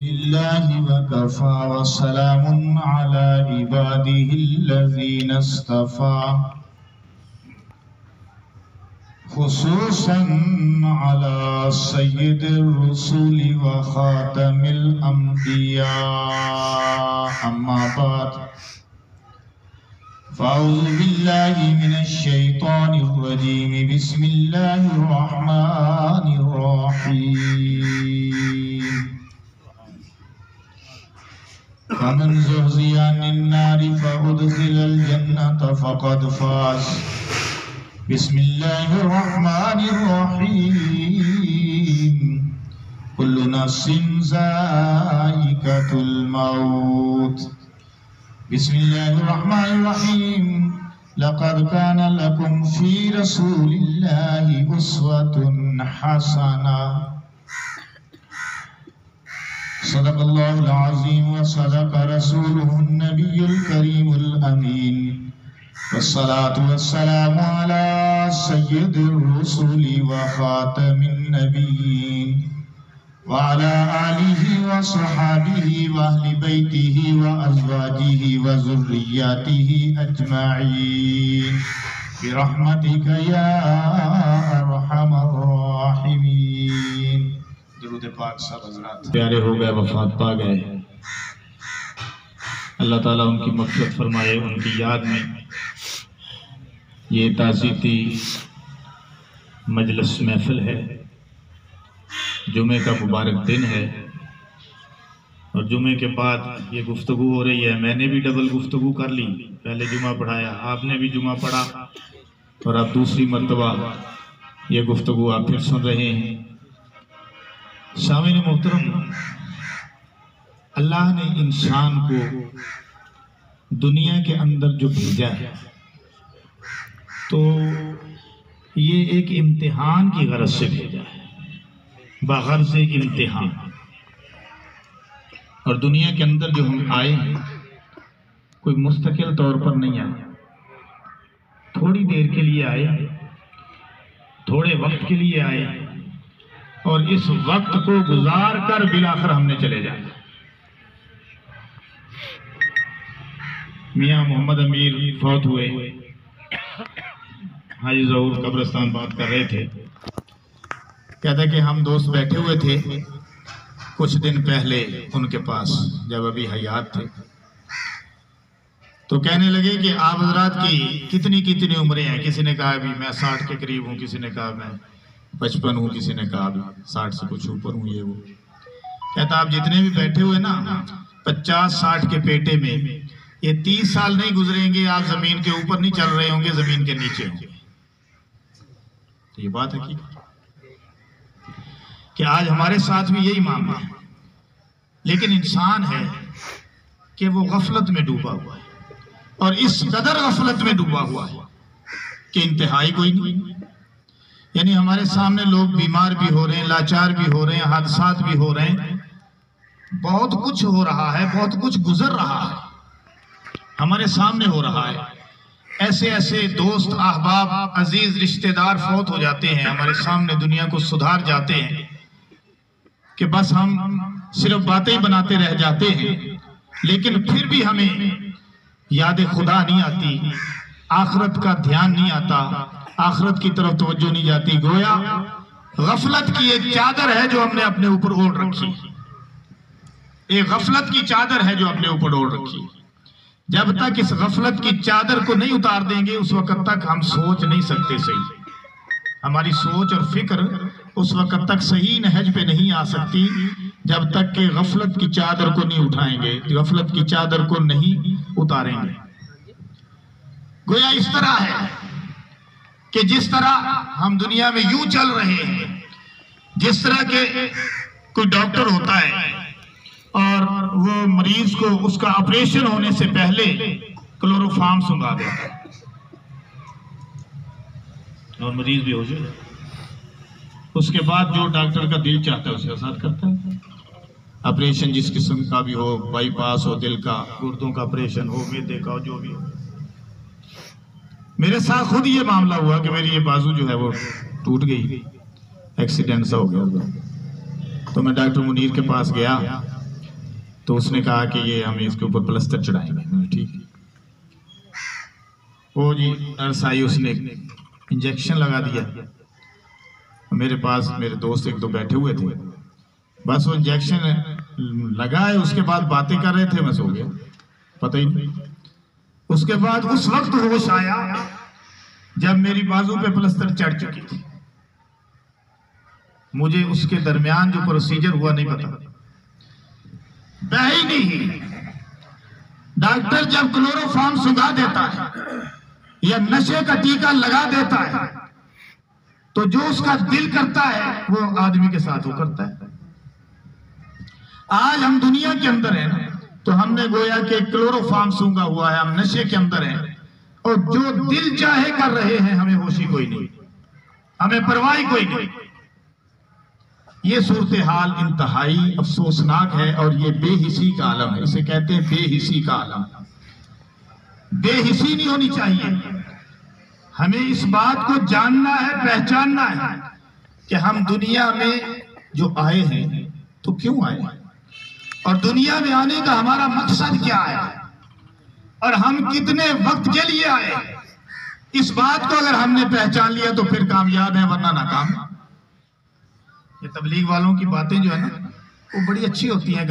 لله وكفى وسلام على عباده الذين اصطفى خصوصا على سيد الرسل وخاتم الأنبياء أما بعد فأعوذ بالله من الشيطان الرجيم بسم الله الرحمن الرحيم فمن زحزح عن النار فأدخل الجنة فقد فاز بسم الله الرحمن الرحيم كل نفس ذائقة الموت بسم الله الرحمن الرحيم لقد كان لكم في رسول الله أسوة حسنة صدق الله العظيم وصدق رسوله النبي الكريم الأمين والصلاة والسلام على سيد الرسل وخاتم النبيين وعلى آله وصحابه وأهل بيته وأزواجه وذرياته أجمعين برحمتك يا أرحم الراحمين. درود پاک سب حضرات پیارے ہو گئے، وفات پا گئے، اللہ تعالیٰ ان کی مغفرت فرمائے. ان کی یاد میں یہ تعزیتی مجلس محفل ہے. جمعے کا مبارک دن ہے اور جمعے کے بعد یہ گفتگو ہو رہی ہے. میں نے بھی ڈبل گفتگو کر لی، پہلے جمعہ پڑھایا، آپ نے بھی جمعہ پڑھا اور اب دوسری مرتبہ یہ گفتگو آپ پھر سن رہے ہیں. سامعین محترم، اللہ نے انسان کو دنیا کے اندر جو بھیجا ہے تو یہ ایک امتحان کی غرض سے بھیجا ہے، بغرض امتحان. اور دنیا کے اندر جو ہم آئے ہیں کوئی مستقل طور پر نہیں آئے، تھوڑی دیر کے لیے آئے، تھوڑے وقت کے لیے آئے اور اس وقت کو گزار کر بالآخر ہم نے چلے جانا. میاں محمد امیر فوت ہوئے، حاجی ظہور قبرستان بات کر رہے تھے. کہتا ہے کہ ہم دوست بیٹھے ہوئے تھے کچھ دن پہلے ان کے پاس جب ابھی حیات تھے، تو کہنے لگے کہ آپ حضرات کی کتنی عمریں ہیں. کسی نے کہا ابھی میں 60 کے قریب ہوں، کسی نے کہا میں 55 ہوں، کسی نے کہا 60 سے کچھ اوپر ہوں. یہ وہ کہتا آپ جتنے بھی بیٹھے ہوئے نا 50-60 کے پیٹے میں یہ 30 سال نہیں گزریں گے، آپ زمین کے اوپر نہیں چل رہے ہوں گے، زمین کے نیچے ہوں گے. یہ بات ہے کہ آج ہمارے ساتھ بھی یہی معاملہ ہے. لیکن انسان ہے کہ وہ غفلت میں ڈوبا ہوا ہے اور اس قدر غفلت میں ڈوبا ہوا ہے کہ انتہائی کوئی نہیں. یعنی ہمارے سامنے لوگ بیمار بھی ہو رہے ہیں، لاچار بھی ہو رہے ہیں، حادثات بھی ہو رہے ہیں، بہت کچھ ہو رہا ہے، بہت کچھ گزر رہا ہے، ہمارے سامنے ہو رہا ہے. ایسے دوست احباب عزیز رشتہ دار فوت ہو جاتے ہیں ہمارے سامنے، دنیا کو سدھار جاتے ہیں کہ بس ہم صرف باتیں بناتے رہ جاتے ہیں. لیکن پھر بھی ہمیں یاد خدا نہیں آتی، آخرت کا دھیان نہیں آتا، آخرت کی طرف توجہ نہیں جاتی. گویا غفلت کی ایک چادر ہے جو ہم نے اپنے اوپر اوڑھ رکھی، ایک غفلت کی چادر ہے جو اپنے اوپر اوڑھ رکھی. جب تک اس غفلت کی چادر کو نہیں اتار دیں گے اس وقت تک ہم سوچ نہیں سکتے صحیح. ہماری سوچ اور فکر اس وقت تک صحیح نہج پہ نہیں آ سکتی جب تک کہ غفلت کی چادر کو نہیں اٹھائیں گے، غفلت کی چادر کو نہیں اتاریں گے. گویا اس طرح ہے کہ جس طرح ہم دنیا میں یوں چل رہے ہیں، جس طرح کہ کوئی ڈاکٹر ہوتا ہے اور وہ مریض کو اس کا آپریشن ہونے سے پہلے کلوروفارم سنگا دیتا ہے اور مریض بھی ہو جائے، اس کے بعد جو ڈاکٹر کا دل چاہتا ہے اس کے ساتھ کرتا ہے. آپریشن جس قسم کا بھی ہو، بائی پاس ہو، دل کا، گردوں کا آپریشن ہو، معدے کا ہو، جو بھی ہو. میرے ساتھ خود یہ معاملہ ہوا کہ میری یہ بازو جو ہے وہ ٹوٹ گئی، ایکسیڈنٹ سا ہو گیا. تو میں ڈاکٹر منیر کے پاس گیا تو اس نے کہا کہ یہ ہم اس کے اوپر پلستر چڑھائیں گے. ٹھیک ہے. وہ جی نرس آئی, اس نے انجیکشن لگا دیا. میرے پاس میرے دوست ایک دو بیٹھے ہوئے تھے, بس وہ انجیکشن لگائے, اس کے بعد باتیں کر رہے تھے, میں سو گیا, پتہ ہی نہیں. اس کے بعد اس وقت ہوش آیا جب میری بازو پہ پلستر چڑھ چکی تھی. مجھے اس کے درمیان جو پروسیجر ہوا نہیں پتا, بہ ہی نہیں. ڈاکٹر جب کلورو فارم سنگا دیتا ہے یا نشے کا ٹیکہ لگا دیتا ہے تو جو اس کا دل کرتا ہے وہ آدمی کے ساتھ وہ کرتا ہے. آج ہم دنیا کے اندر ہیں تو ہم نے گویا کہ کلورو فارم سونگا ہوا ہے, ہم نشے کے اندر ہیں, اور جو دل چاہے کر رہے ہیں, ہمیں ہوشی کوئی نہیں, ہمیں پرواہی کوئی نہیں. یہ صورتحال انتہائی افسوسناک ہے, اور یہ بے حسی کا عالم ہے. اسے کہتے ہیں بے حسی کا عالم. بے حسی نہیں ہونی چاہیے. ہمیں اس بات کو جاننا ہے, پہچاننا ہے کہ ہم دنیا میں جو آئے ہیں تو کیوں آئے ہیں, اور دنیا میں آنے کا ہمارا مقصد کیا ہے, اور ہم کتنے وقت کے لیے آئے. اس بات کو اگر ہم نے پہچان لیا تو پھر کامیاب ہیں, ورنہ ناکام. یہ تبلیغ والوں کی باتیں جو ہے نا وہ بڑی اچھی ہوتی ہیں,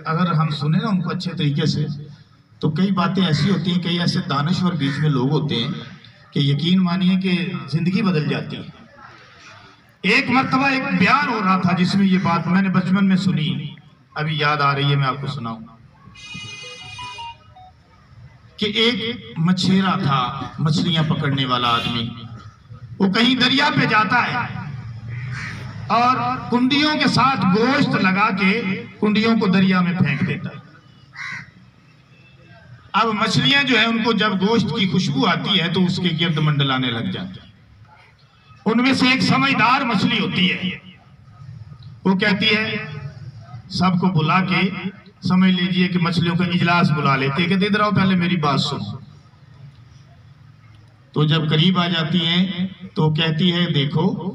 اگر ہم سنیں نا ان کو اچھے طریقے سے, تو کئی باتیں ایسی ہوتی ہیں, کئی ایسے دانشور بیچ میں لوگ ہوتے ہیں کہ یقین مانیے کہ زندگی بدل جاتی ہے. ایک مرتبہ ایک بیان ہو رہا تھا جس میں یہ بات میں نے بچپن میں سنی, ابھی یاد آ رہی ہے, میں آپ کو سناؤں. کہ ایک مچھیرا تھا, مچھلیاں پکڑنے والا آدمی. وہ کہیں دریا پہ جاتا ہے اور کنڈیوں کے ساتھ گوشت لگا کے کنڈیوں کو دریا میں پھینک دیتا ہے. اب مچھلیاں جو ہیں ان کو جب گوشت کی خوشبو آتی ہے تو اس کے گرد منڈلانے لگ جاتے ہیں. ان میں سے ایک سمجھدار مچھلی ہوتی ہے, وہ کہتی ہے سب کو بلا کے, سمجھ لیجئے کہ مچھلیوں کا اجلاس بلا لیتے کہ ادھر آؤ پہلے میری بات سنو. تو جب قریب آ جاتی ہیں تو کہتی ہے دیکھو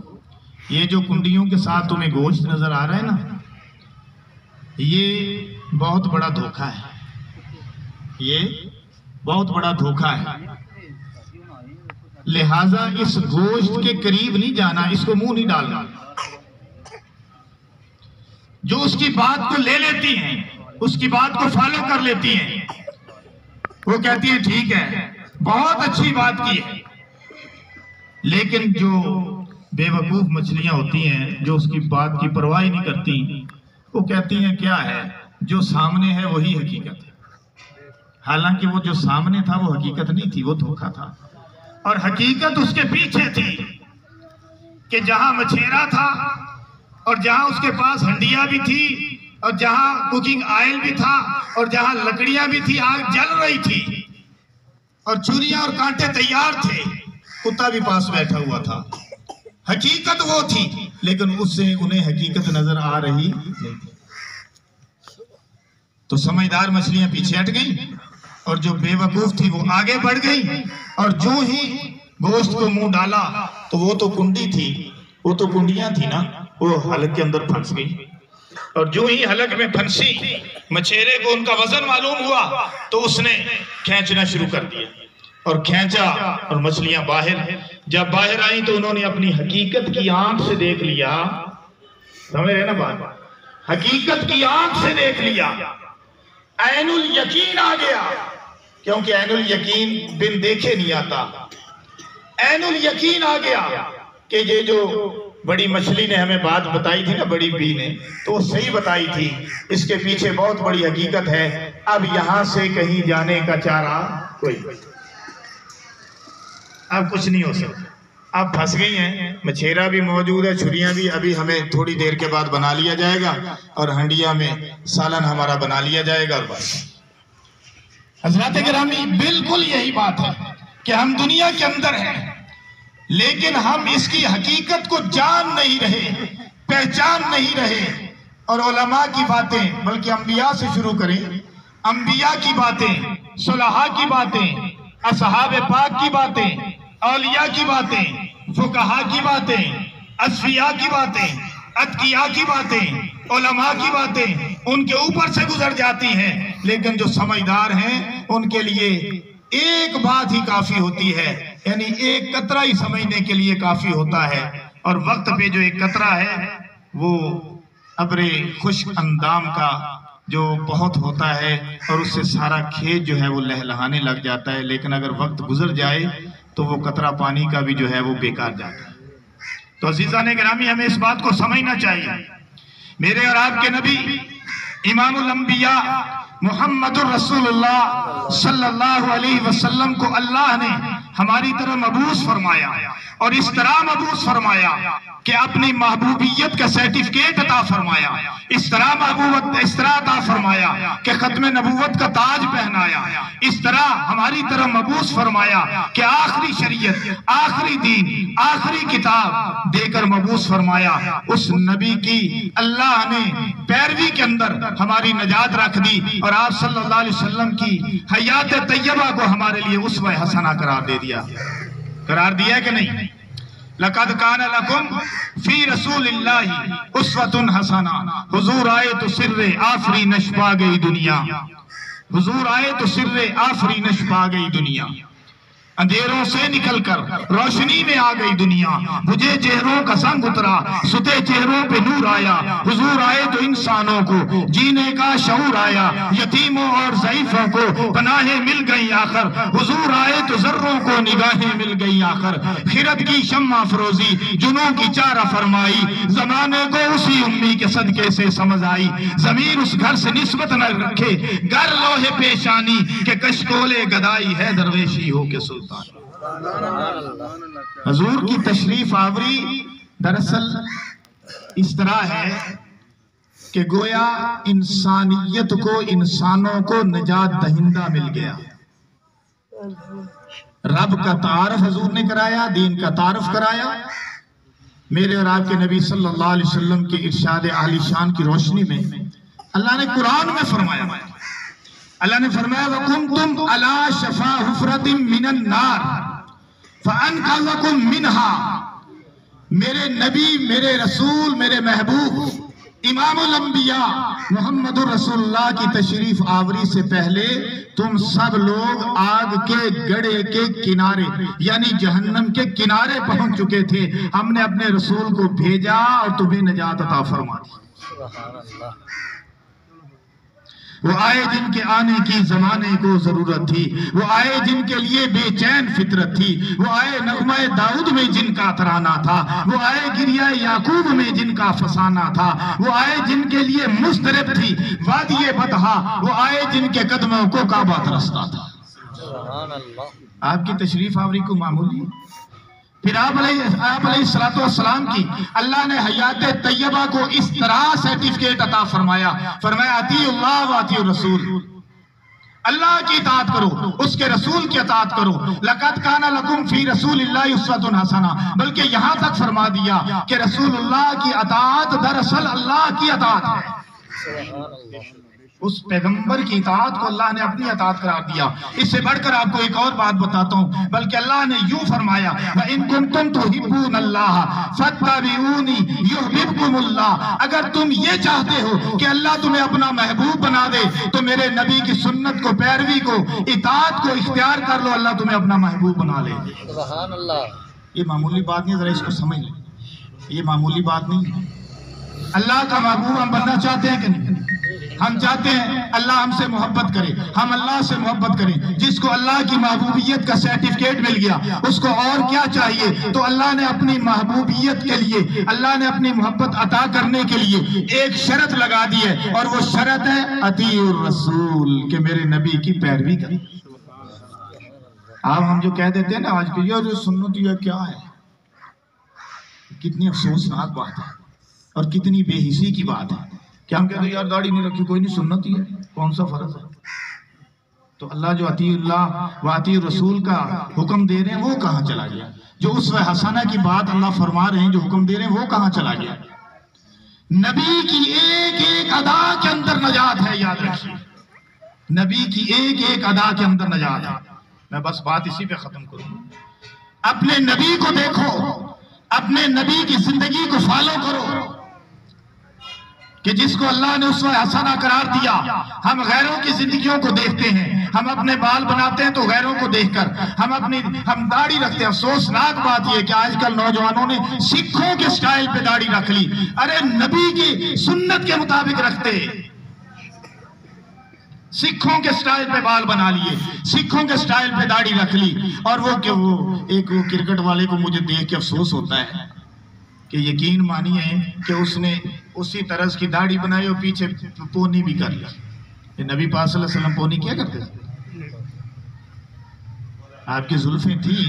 یہ جو کنڈیوں کے ساتھ تمہیں گوشت نظر آ رہا ہے نا, یہ بہت بڑا دھوکہ ہے, یہ بہت بڑا دھوکہ ہے. لہٰذا اس گوشت کے قریب نہیں جانا, اس کو منہ نہیں ڈالنا. جو اس کی بات کو لے لیتی ہیں, اس کی بات کو فالو کر لیتی ہیں, وہ کہتی ہیں ٹھیک ہے, بہت اچھی بات کی ہے. لیکن جو بے وقوف مچھلیاں ہوتی ہیں جو اس کی بات کی پرواہ نہیں کرتی, وہ کہتی ہیں کیا ہے, جو سامنے ہے وہی حقیقت ہے. حالانکہ وہ جو سامنے تھا وہ حقیقت نہیں تھی, وہ دھوکہ تھا. اور حقیقت اس کے پیچھے تھی کہ جہاں مچھیرا تھا اور جہاں اس کے پاس ہنڈیا بھی تھی اور جہاں کوکنگ آئل بھی تھا اور جہاں لکڑیاں بھی تھی, آگ جل رہی تھی اور چوریاں اور کانٹے تیار تھے, کتا بھی پاس بیٹھا ہوا تھا. حقیقت وہ تھی, لیکن اس سے انہیں حقیقت نظر آ رہی نہیں تھی. تو سمجھدار مچھلیاں پیچھے ہٹ گئیں اور جو بے وقوف تھی وہ آگے بڑھ گئی, اور جو ہی گوشت کو منہ ڈالا تو وہ تو کنڈی تھی, وہ تو کنڈیاں تھی نا, وہ حلق کے اندر پھنس گئی. اور جو ہی حلق میں پھنسی, مچھیرے کو ان کا وزن معلوم ہوا تو اس نے کھینچنا شروع کر دیا اور کھینچا, اور مچھلیاں باہر. جب باہر آئیں تو انہوں نے اپنی حقیقت کی آنکھ سے دیکھ لیا. سمجھ رہے نا بات, حقیقت کی آنکھ سے دیکھ لیا, عین الیقین آ گیا. کیونکہ عین الیقین بن دیکھے نہیں آتا. عین الیقین آ گیا کہ یہ جو بڑی مچھلی نے ہمیں بات بتائی تھی نا, بڑی بی نے, تو وہ صحیح بتائی تھی, اس کے پیچھے بہت بڑی حقیقت ہے. اب یہاں سے کہیں جانے کا چارہ کوئی, اب کچھ نہیں ہو سکتا. اب پھنس گئی ہیں, مچھیرا بھی موجود ہے, چھریاں بھی, ابھی ہمیں تھوڑی دیر کے بعد بنا لیا جائے گا اور ہنڈیا میں سالن ہمارا بنا لیا جائے گا, اور بس. حضرات گرامی, بالکل یہی بات ہے کہ ہم دنیا کے اندر ہیں لیکن ہم اس کی حقیقت کو جان نہیں رہے, پہچان نہیں رہے. اور علماء کی باتیں, بلکہ انبیاء سے شروع کریں, انبیاء کی باتیں, صلحاء کی باتیں, اصحاب پاک کی باتیں, اولیاء کی باتیں, فقہاء کی باتیں, اصفیاء کی باتیں, اتقیاء کی باتیں، علماء کی باتیں ان کے اوپر سے گزر جاتی ہیں، لیکن جو سمجھدار ہیں ان کے لیے ایک بات ہی کافی ہوتی ہے، یعنی ایک قطرہ ہی سمجھنے کے لیے کافی ہوتا ہے، اور وقت پہ جو ایک قطرہ ہے وہ ابر خشک اندام کا جو بہت ہوتا ہے، اور اس سے سارا کھیت جو ہے وہ لہلہانے لگ جاتا ہے، لیکن اگر وقت گزر جائے تو وہ قطرہ پانی کا بھی جو ہے وہ بیکار جاتا ہے۔ تو عزیزان گرامی، ہمیں اس بات کو سمجھنا چاہیے، میرے اور آپ کے نبی امام الانبیاء محمد الرسول اللہ صلی اللہ علیہ وسلم کو اللہ نے ہماری طرح مبعوث فرمایا، اور اس طرح مبعوث فرمایا کہ اپنی محبوبیت کا سرٹیفکیٹ عطا فرمایا، اس طرح عطا فرمایا کہ ختم نبوت کا تاج پہنایا، اس طرح ہماری طرح مبعوث فرمایا کہ آخری شریعت، آخری دین، آخری کتاب دے کر مبعوث فرمایا۔ اس نبی کی اللہ نے پیروی کے اندر ہماری نجات رکھ دی، اور آپ صلی اللہ علیہ وسلم کی حیات طیبہ کو ہمارے لیے اسوہ حسنہ قرار دے دیا۔ قرار دیا ہے کہ نہیں؟ لَقَدْ كَانَ لَكُمْ فِي رَسُولِ اللَّهِ أُسْوَةٌ حَسَنَةٌ۔ حضور آئے تو سر آفرینش پا گئی دنیا، حضور آئے تو سر آفرینش پا گئی دنیا، اندھیروں سے نکل کر روشنی میں آ گئی دنیا، بجھے چہروں کا سنگ اترا، ستے چہروں پہ نور آیا، حضور آئے تو انسانوں کو جینے کا شعور آیا، یتیموں اور ضعیفوں کو پناہیں مل گئی آخر، حضور آئے تو ذروں کو نگاہیں مل گئی آخر، خرد کی شمع فروزی جنوں کی چارہ فرمائی، زمانے کو اسی امی کے صدقے سے سمجھ آئی، ضمیر اس گھر سے نسبت نہ رکھے گر لوہے پیشانی، کہ کشکولے گدائی ہے درویشی ہو کے سلطان۔ حضور کی تشریف آوری دراصل اس طرح ہے کہ گویا انسانیت کو، انسانوں کو نجات دہندہ مل گیا۔ رب کا تعارف حضور نے کرایا، دین کا تعارف کرایا، میرے اور آپ کے نبی صلی اللہ علیہ وسلم کے ارشاد عالی شان کی روشنی میں اللہ نے قرآن میں فرمایا، اللہ نے فرمایا وَكُنْتُمْ عَلَى شَفَا حُفْرَةٍ مِّنَ النَّارِ فَأَنْقَذَكُمْ مِنْهَا۔ میرے نبی، میرے رسول، میرے محبوب امام الانبیاء محمد الرسول اللہ کی تشریف آوری سے پہلے تم سب لوگ آگ کے گڑھے کے کنارے یعنی جہنم کے کنارے پہنچ چکے تھے، ہم نے اپنے رسول کو بھیجا اور تمہیں نجات عطا فرما دی۔ سبحان اللہ۔ وہ آئے جن کے آنے کی زمانے کو ضرورت تھی، وہ آئے جن کے لیے بے چین فطرت تھی، وہ آئے نغمہ داؤد میں جن کا ترانہ تھا، وہ آئے گریہ یعقوب میں جن کا فسانہ تھا، وہ آئے جن کے لیے مضطرب تھی وادی بطحا، وہ آئے جن کے قدموں کو کعبہ ترستا تھا۔ آپ کی تشریف آوری کو معمولی، پھر آپ علیہ السلام کی اللہ نے حیات طیبہ کو اس طرح سرٹیفکیٹ عطا فرمایا، فرمایا اطیعوا اللہ و اطیعوا الرسول، اللہ کی اطاعت کرو، اس کے رسول کی اطاعت کرو۔ لَقَدْ كَانَ لَكُمْ فِي رَسُولِ اللَّهِ أُسْوَةٌ حَسَنَةٌ، بلکہ یہاں تک فرما دیا کہ رسول اللہ کی اطاعت دراصل اللہ کی اطاعت ہے۔ اس پیغمبر کی اطاعت کو اللہ نے اپنی اطاعت قرار دیا۔ اس سے بڑھ کر آپ کو ایک اور بات بتاتا ہوں، بلکہ اللہ نے یوں فرمایا وَإِن كُنتُمْ تُحِبُّونَ اللَّهَ فَاتَّبِعُونِي يُحْبِبْكُمُ اللَّهُ، اگر تم یہ چاہتے ہو کہ اللہ تمہیں اپنا محبوب بنا دے تو میرے نبی کی سنت کو، پیروی کو، اطاعت کو اختیار کر لو، اللہ تمہیں اپنا محبوب بنا لے۔ سبحان اللہ۔ یہ معمولی بات نہیں، ذرا اس کو سمجھ لیں، یہ معمولی بات نہیں ہے۔ اللہ کا محبوب ہم بننا چاہتے ہیں کہ نہیں؟ ہم چاہتے ہیں اللہ ہم سے محبت کرے، ہم اللہ سے محبت کریں۔ جس کو اللہ کی محبوبیت کا سرٹیفکیٹ مل گیا اس کو اور کیا چاہیے؟ تو اللہ نے اپنی محبوبیت کے لیے، اللہ نے اپنی محبت عطا کرنے کے لیے ایک شرط لگا دی ہے، اور وہ شرط ہے اطیعوا الرسول، کہ میرے نبی کی پیروی کریں۔ آپ ہم جو کہہ دیتے ہیں نا آج کے یہ سنت یہ کیا ہے، کتنی افسوسناک بات ہے اور کتنی بے حسی کی بات ہے کہ ہم کہتے ہیں یار داڑھی نہیں رکھی، کوئی نہیں، سنت ہی ہے، کون سا فرض ہے؟ تو اللہ جو اطیع اللہ و اطیع رسول کا حکم دے رہے ہیں وہ کہاں چلا گیا؟ جو اسوہ حسنہ کی بات اللہ فرما رہے ہیں، جو حکم دے رہے ہیں وہ کہاں چلا گیا؟ نبی کی ایک ایک ادا کے اندر نجات ہے، یاد رکھیے، نبی کی ایک ایک ادا کے اندر نجات ہے۔ میں بس بات اسی پہ ختم کروں، اپنے نبی کو دیکھو، اپنے نبی کی زندگی کو فالو کرو، کہ جس کو اللہ نے اسوہ حسنہ قرار دیا. ہم غیروں کی زندگیوں کو دیکھتے ہیں, ہم اپنے بال بناتے ہیں تو غیروں کو دیکھ کر, ہم داڑھی رکھتے ہیں. افسوسناک بات یہ کہ آج کل نوجوانوں نے سکھوں کے سٹائل پہ داڑھی رکھ لی. ارے نبی کی سنت کے مطابق رکھتے, سکھوں کے سٹائل پہ بال بنا لیے, سکھوں کے سٹائل پہ داڑھی رکھ لی. اور وہ کرکٹ والے کو مجھے دیکھ کے افسوس ہوتا ہے کہ یقین مانیے کہ اس نے اسی طرز کی داڑھی بنائی اور پیچھے پونی بھی کر لی. یہ نبی پاک صلی اللہ علیہ وسلم پونی کیا کرتے تھے؟ آپ کی زلفیں تھیں,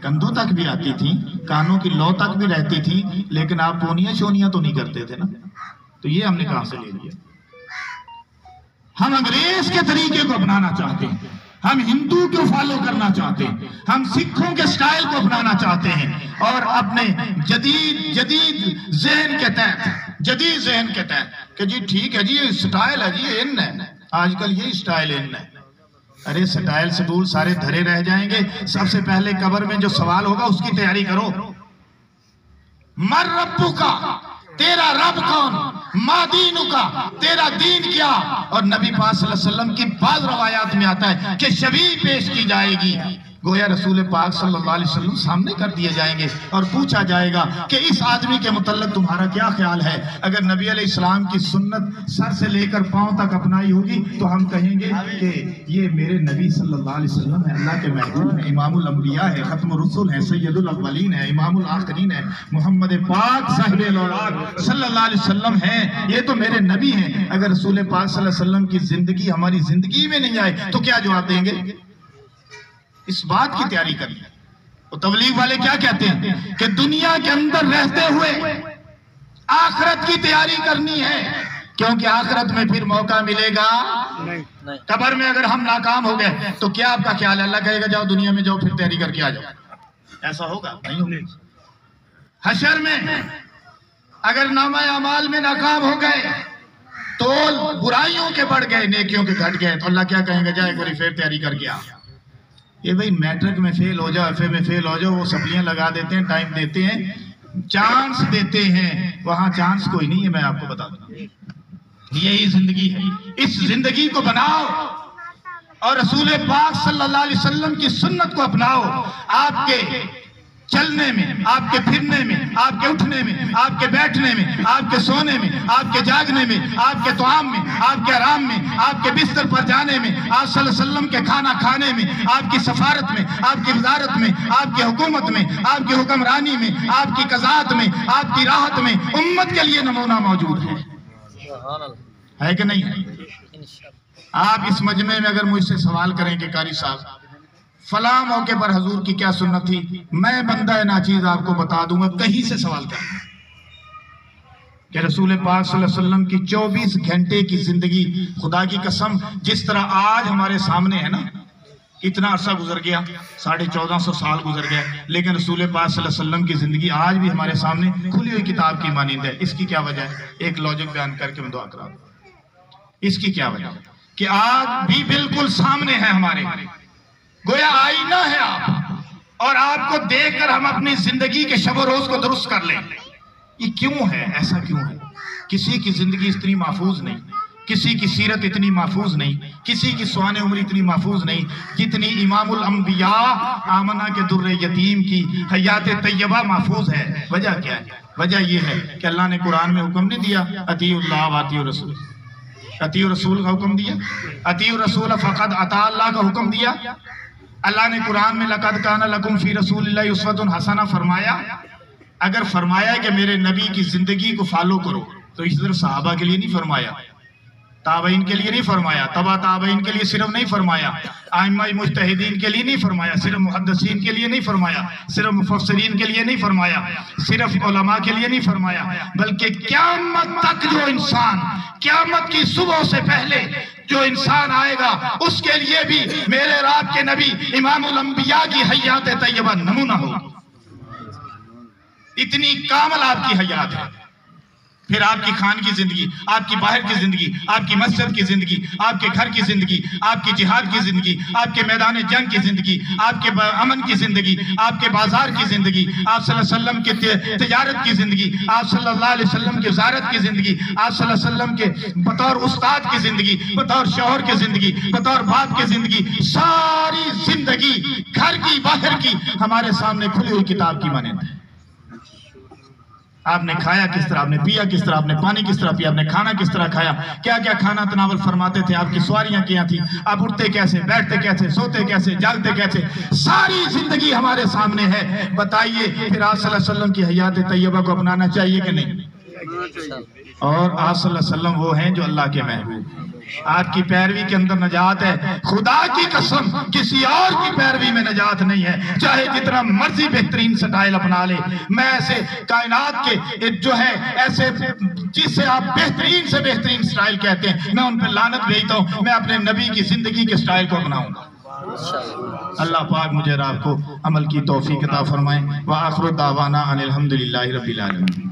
کندھوں تک بھی آتی تھیں, کانوں کی لو تک بھی رہتی تھیں, لیکن آپ پونیاں شونیاں تو نہیں کرتے تھے نا. تو یہ ہم نے کہاں سے لے لیا؟ ہم انگریز کے طریقے کو اپنانا چاہتے ہیں, ہم ہندو کو فالو کرنا چاہتے ہیں, ہم سکھوں کے سٹائل کو اپنانا چاہتے ہیں, اور اپنے جدید ذہن کے تحت کہ جی ٹھیک ہے جی یہ سٹائل ہے جی, یہ ان ہے, آج کل یہ سٹائل ان ہے. ارے سٹائل سٹول سارے دھرے رہ جائیں گے. سب سے پہلے قبر میں جو سوال ہوگا اس کی تیاری کرو. مر ربو کا, تیرا رب کون, ما دینو کا, تیرا دین کیا. اور نبی پاک صلی اللہ علیہ وسلم کی بعض روایات میں آتا ہے کہ شفیع پیش کی جائے گی. گویا رسول پاک صلی اللہ علیہ وسلم سامنے کر دیے جائیں گے اور پوچھا جائے گا کہ اس آدمی کے متعلق تمہارا کیا خیال ہے. اگر نبی علیہ السلام کی سنت سر سے لے کر پاؤں تک اپنائی ہوگی تو ہم کہیں گے کہ یہ میرے نبی صلی اللہ علیہ وسلم ہے, اللہ کے محبوب ہیں, امام الانبیاء ہے, ختم الرسل ہے, سید الاولین ہے, امام الاخرین ہے, محمد پاک صاحب الاولاد صلی اللہ علیہ وسلم ہیں, یہ تو میرے نبی ہیں. اگر رسول پاک صلی اللہ علیہ وسلم کی زندگی ہماری زندگی میں نہیں آئے تو کیا جواب دیں گے؟ اس بات کی تیاری کرنی. وہ تبلیغ والے کیا کہتے ہیں کہ دنیا کے اندر رہتے ہوئے آخرت کی تیاری کرنی ہے, کیونکہ آخرت میں پھر موقع ملے گا. قبر میں اگر ہم ناکام ہو گئے تو کیا آپ کا خیال ہے؟ اللہ کہے گا جاؤ دنیا میں جاؤ پھر تیاری کر کے آ جاؤ. ایسا ہوگا؟ نہیں ہوگا. حشر میں اگر نامہ اعمال میں ناکام ہو گئے تو برائیوں کے بڑھ گئے, نیکیوں کے گھٹ گئے, تو اللہ کیا کہیں گے؟ جائے ایک باری پھر تیاری کر کے آ. یہ بھئی میٹرک میں فیل ہو جاؤ, ایف اے میں فیل ہو جاؤ, وہ سپلیاں لگا دیتے ہیں, ٹائم دیتے ہیں, چانس دیتے ہیں. وہاں چانس کوئی نہیں ہے, میں آپ کو بتا دوں. یہی زندگی ہے, اس زندگی کو بناؤ اور رسول پاک صلی اللہ علیہ وسلم کی سنت کو اپناؤ. آپ کے چلنے میں, آپ کے پھرنے میں, آپ کے اٹھنے میں, آپ کے بیٹھنے میں, آپ کے سونے میں, آپ کے جاگنے میں, آپ کے طعام میں, آپ کے آرام میں, آپ کے بستر پر جانے میں, آپ صلی اللہ علیہ وسلم کے کھانا کھانے میں, آپ کی سفارت میں, آپ کی وزارت میں, آپ کی حکومت میں, آپ کی حکمرانی میں, آپ کی قضاءت میں, آپ کی راحت میں امت کے لیے نمونہ موجود ہے کہ نہیں ہے؟ آپ اس مجمع میں اگر مجھ سے سوال کریں کہ قاری صاحب فلاں موقع پر حضور کی کیا سنت تھی, میں بندہ ناچیز آپ کو بتا دوں گا. کہیں سے سوال کریں کہ رسول پاک صلی اللہ علیہ وسلم کی 24 گھنٹے کی زندگی, خدا کی قسم جس طرح آج ہمارے سامنے ہے نا, اتنا عرصہ گزر گیا, 1450 سال گزر گئے, لیکن رسول پاک صلی اللہ علیہ وسلم کی زندگی آج بھی ہمارے سامنے کھلی ہوئی کتاب کی مانند ہے. اس کی کیا وجہ ہے؟ ایک لاجک بیان کر کے میں دعا کرا دوں. اس کی کیا وجہ ہے کہ آج بھی بالکل سامنے ہے ہمارے, گویا آئینہ ہے آپ, اور آپ کو دیکھ کر ہم اپنی زندگی کے شب و روز کو درست کر لیں. یہ کیوں ہے؟ ایسا کیوں ہے؟ کسی کی زندگی اتنی محفوظ نہیں, کسی کی سیرت اتنی محفوظ نہیں, کسی کی سوان عمر اتنی محفوظ نہیں جتنی امام الانبیاء آمنہ کے در یتیم کی حیات طیبہ محفوظ ہے. وجہ کیا ہے؟ وجہ یہ ہے کہ اللہ نے قرآن میں حکم نہیں دیا اطیعوا اللہ و اطیعوا الرسول, اطیعوا الرسول کا حکم دیا, اطیعوا الرسول فقد اطاع اللہ کا حکم دیا. اللہ نے قرآن میں لقد کان لکم فی رسول اللہ اسوۃ حسنہ فرمایا. اگر فرمایا کہ میرے نبی کی زندگی کو فالو کرو تو اس طرح صحابہ کے لیے نہیں فرمایا, تابعین کے لیے نہیں فرمایا, تبع تابعین کے لیے صرف نہیں فرمایا, ائمہ مجتہدین کے لیے نہیں فرمایا, صرف محدثین کے لیے نہیں فرمایا, صرف مفسرین کے لیے نہیں فرمایا, صرف علماء کے لیے نہیں فرمایا, بلکہ قیامت تک جو انسان, قیامت کی صبح سے پہلے جو انسان آئے گا اس کے لیے بھی میرے رب کے نبی امام الانبیاء کی حیات طیبہ نمونہ ہوگی. اتنی کامل آپ کی حیات ہے. پھر آپ کی خان کی زندگی، آپ کی باہر کی زندگی، آپ کی مسجد کی زندگی، آپ کے گھر کی زندگی، آپ کی جہاد کی زندگی، آپ کے میدان جنگ کی زندگی، آپ کے امن کی زندگی، آپ کے بازار کی زندگی، آپ صلی اللہ علیہ وسلم کی تجارت کی زندگی، آپ صلی اللہ علیہ وسلم کی زیارت کی زندگی، آپ صلی اللہ علیہ وسلم کے بطور استاد کی زندگی، بطور شوہر کی زندگی، بطور باپ کی زندگی، ساری زندگی گھر کی باہر کی ہمارے سامنے کھلی ہوئی کتاب کی مانند ہے۔ آپ نے کھایا کس طرح، آپ نے پیا کس طرح، آپ نے پانی کس طرح پیا، آپ نے کھانا کس طرح کھایا، کیا کیا کھانا تناول فرماتے تھے، آپ کی سواریاں کیا تھی، آپ اٹھتے کیسے، بیٹھتے کیسے، سوتے کیسے، جاگتے کیسے، ساری زندگی ہمارے سامنے ہے۔ بتائیے پھر آپ صلی اللہ علیہ وسلم کی حیات طیبہ کو اپنانا چاہیے کہ نہیں؟ اور آپ صلی اللہ علیہ وسلم وہ ہیں جو اللہ کے محبوب، آپ کی پیروی کے اندر نجات ہے۔ خدا کی قسم کسی اور کی پیروی میں نجات نہیں ہے، چاہے جتنا مرضی بہترین سٹائل اپنا لے۔ میں ایسے کائنات کے جو ہے ایسے جس سے آپ بہترین سے بہترین سٹائل کہتے ہیں، میں ان پہ لعنت بھیجتا ہوں، میں اپنے نبی کی زندگی کے سٹائل کو اپناؤں گا۔ اللہ پاک مجھے اور آپ کو عمل کی توفیق عطا فرمائے۔ وآخر دعوانا ان الحمدللہ رب العالمین۔